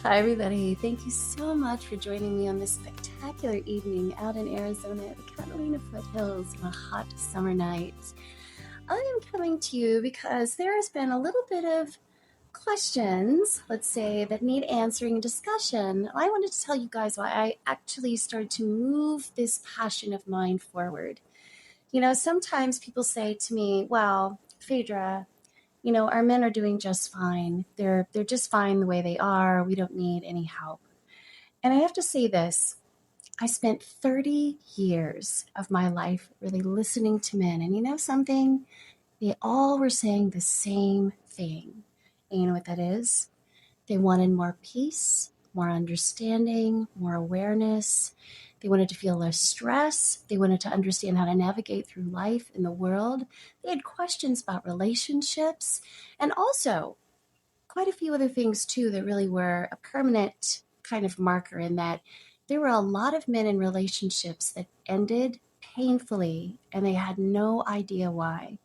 Hi, everybody. Thank you so much for joining me on this spectacular evening out in Arizona at the Catalina foothills on a hot summer night. I am coming to you because there has been a little bit of questions, let's say, that need answering and discussion. I wanted to tell you guys why I actually started to move this passion of mine forward. Sometimes people say to me, well, Phaedra, our men are doing just fine. They're just fine the way they are. We don't need any help. And I have to say this. I spent 30 years of my life really listening to men. And you know something? They all were saying the same thing. And you know what that is? They wanted more peace, more understanding, more awareness. They wanted to feel less stress. They wanted to understand how to navigate through life in the world. They had questions about relationships and also quite a few other things too that really were a permanent kind of marker in that there were a lot of men in relationships that ended painfully and they had no idea why.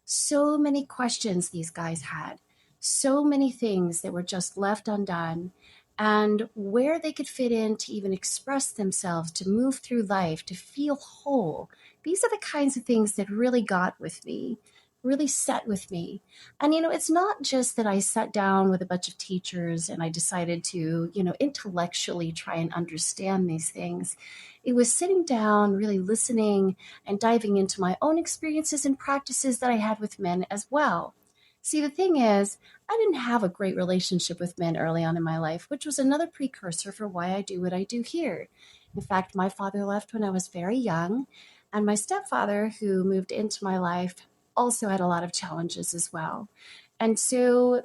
So many questions these guys had, so many things that were just left undone, and where they could fit in to even express themselves, to move through life, to feel whole. These are the kinds of things that really got with me, really set with me. And, it's not just that I sat down with a bunch of teachers and I decided to, intellectually try and understand these things. It was sitting down, really listening and diving into my own experiences and practices that I had with men as well. See, the thing is, I didn't have a great relationship with men early on in my life, which was another precursor for why I do what I do here. In fact, my father left when I was very young, and my stepfather, who moved into my life, also had a lot of challenges as well. And so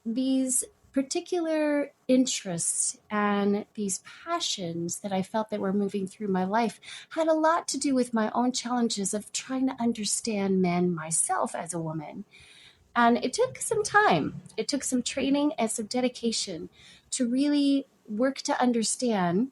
these particular interests and these passions that I felt that were moving through my life had a lot to do with my own challenges of trying to understand men myself as a woman. And it took some time. It took some training and some dedication to really work to understand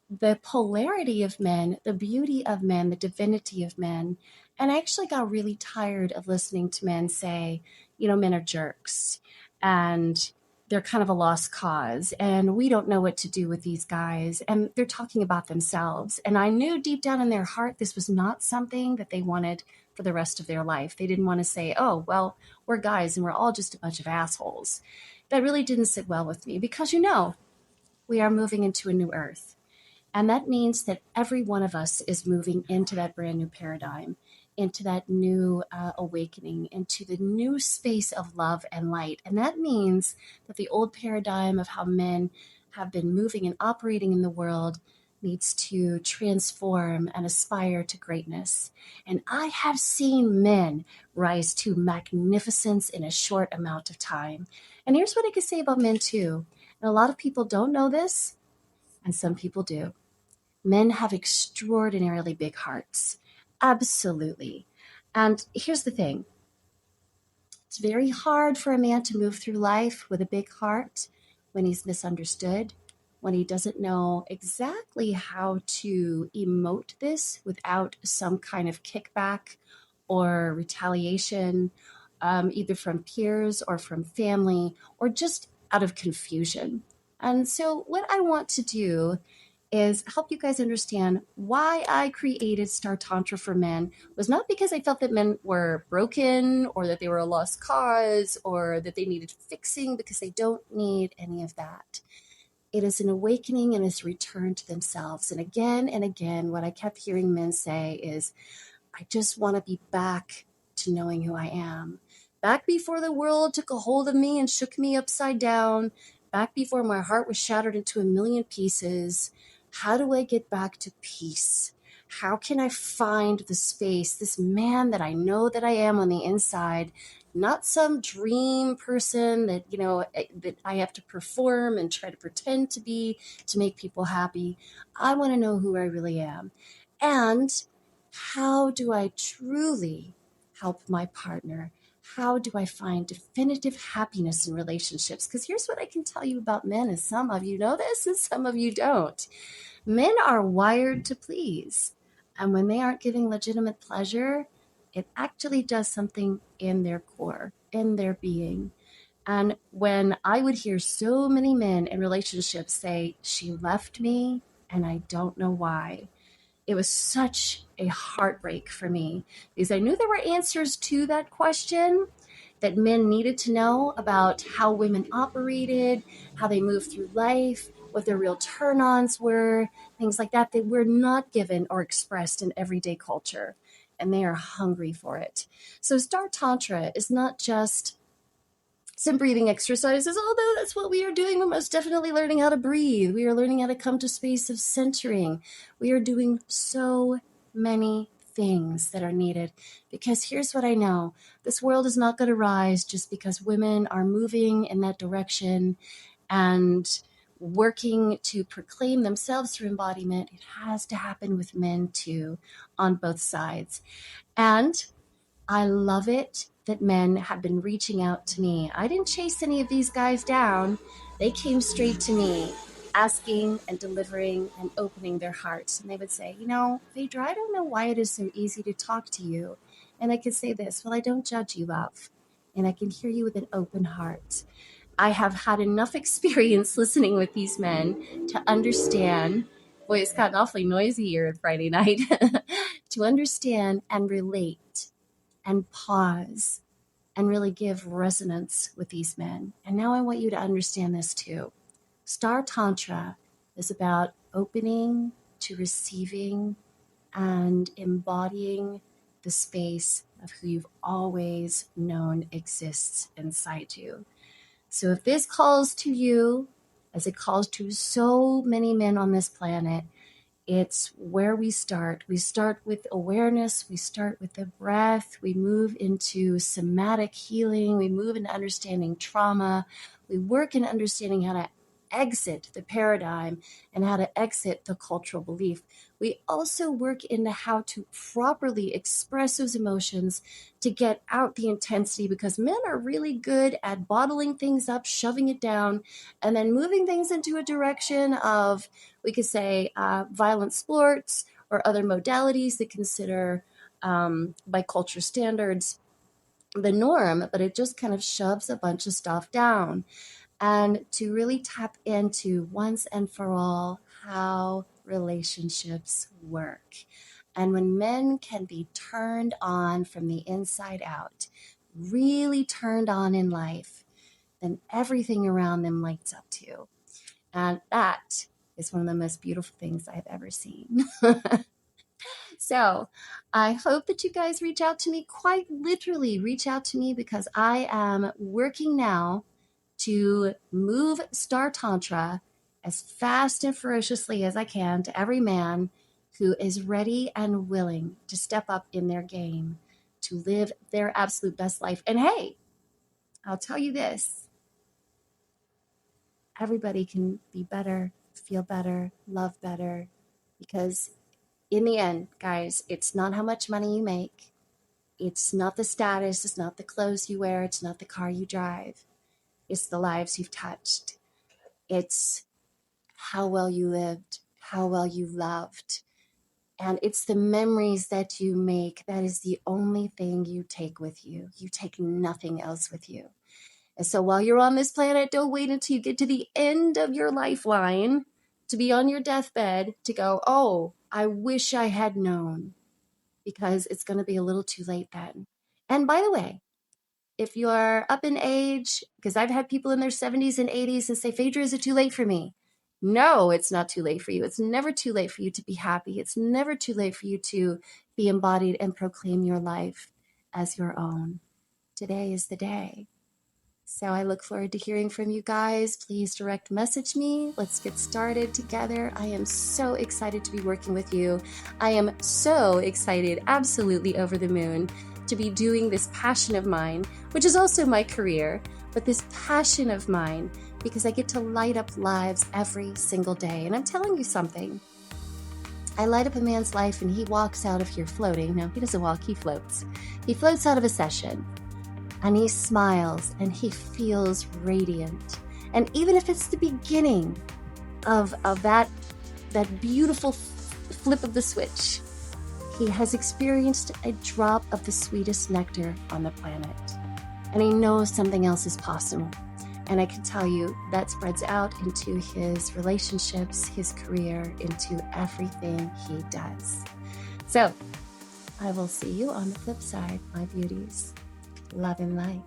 the polarity of men, the beauty of men, the divinity of men. And I actually got really tired of listening to men say, men are jerks and they're kind of a lost cause and we don't know what to do with these guys. And they're talking about themselves. And I knew deep down in their heart, this was not something that they wanted for the rest of their life. They didn't want to say, oh, well, we're guys and we're all just a bunch of assholes. That really didn't sit well with me because, we are moving into a new earth. And that means that every one of us is moving into that brand new paradigm, into that new awakening, into the new space of love and light. And that means that the old paradigm of how men have been moving and operating in the world needs to transform and aspire to greatness. And I have seen men rise to magnificence in a short amount of time. And here's what I could say about men, too. And a lot of people don't know this, and some people do. Men have extraordinarily big hearts. Absolutely. And here's the thing, it's very hard for a man to move through life with a big heart when he's misunderstood, when he doesn't know exactly how to emote this without some kind of kickback or retaliation, either from peers or from family, or just out of confusion. And so, what I want to do is help you guys understand why I created Star Tantra for Men was not because I felt that men were broken or that they were a lost cause or that they needed fixing, because they don't need any of that. It is an awakening and it's a return to themselves. And again, what I kept hearing men say is, I just want to be back to knowing who I am. Back before the world took a hold of me and shook me upside down. Back before my heart was shattered into a million pieces. How do I get back to peace? How can I find the space, this man that I know that I am on the inside, not some dream person that, that I have to perform and try to pretend to be to make people happy. I want to know who I really am. And how do I truly help my partner? How do I find definitive happiness in relationships? Because here's what I can tell you about men, and some of you know this and some of you don't. Men are wired to please. And when they aren't giving legitimate pleasure, it actually does something in their core, in their being. And when I would hear so many men in relationships say, she left me and I don't know why, it was such a heartbreak for me, because I knew there were answers to that question that men needed to know about how women operated, how they moved through life, what their real turn-ons were, things like that were not given or expressed in everyday culture. And they are hungry for it. So Star Tantra is not just some breathing exercises, although that's what we are doing. We're most definitely learning how to breathe. We are learning how to come to space of centering. We are doing so many things that are needed, because here's what I know. This world is not going to rise just because women are moving in that direction and working to proclaim themselves through embodiment. It has to happen with men too, on both sides. And I love it that men have been reaching out to me. I didn't chase any of these guys down. They came straight to me, asking and delivering and opening their hearts. And they would say, Phaedra, I don't know why it is so easy to talk to you. And I could say this, well, I don't judge you, love. And I can hear you with an open heart. I have had enough experience listening with these men to understand, boy, it's gotten awfully noisy here Friday night, to understand and relate and pause and really give resonance with these men. And now I want you to understand this too. Star Tantra is about opening to receiving and embodying the space of who you've always known exists inside you. So if this calls to you, as it calls to so many men on this planet, it's where we start. We start with awareness. We start with the breath. We move into somatic healing. We move into understanding trauma. We work in understanding how to exit the paradigm and how to exit the cultural belief. We also work into how to properly express those emotions to get out the intensity, because men are really good at bottling things up, shoving it down, and then moving things into a direction of, we could say, violent sports or other modalities that consider, by culture standards, the norm, but it just kind of shoves a bunch of stuff down. And to really tap into once and for all how relationships work. And when men can be turned on from the inside out, really turned on in life, then everything around them lights up too. And that is one of the most beautiful things I've ever seen. So I hope that you guys reach out to me, quite literally reach out to me, because I am working now to move Star Tantra as fast and ferociously as I can to every man who is ready and willing to step up in their game, to live their absolute best life. And hey, I'll tell you this, everybody can be better, feel better, love better, because in the end, guys, it's not how much money you make. It's not the status. It's not the clothes you wear. It's not the car you drive. It's the lives you've touched. It's how well you lived, how well you loved. And it's the memories that you make. That is the only thing you take with you. You take nothing else with you. And so while you're on this planet, don't wait until you get to the end of your lifeline to be on your deathbed to go, oh, I wish I had known, because it's going to be a little too late then. And by the way, if you're up in age, because I've had people in their 70s and 80s and say, Phaedra, is it too late for me? No, it's not too late for you. It's never too late for you to be happy. It's never too late for you to be embodied and proclaim your life as your own. Today is the day. So I look forward to hearing from you guys. Please direct message me. Let's get started together. I am so excited to be working with you. I am so excited, absolutely over the moon, to be doing this passion of mine, which is also my career, but this passion of mine, because I get to light up lives every single day. And I'm telling you something. I light up a man's life and he walks out of here floating. No, he doesn't walk, he floats. He floats out of a session. And he smiles and he feels radiant. And even if it's the beginning of that beautiful flip of the switch, he has experienced a drop of the sweetest nectar on the planet. and he knows something else is possible. And I can tell you that spreads out into his relationships, his career, into everything he does. So I will see you on the flip side, my beauties. Love and light.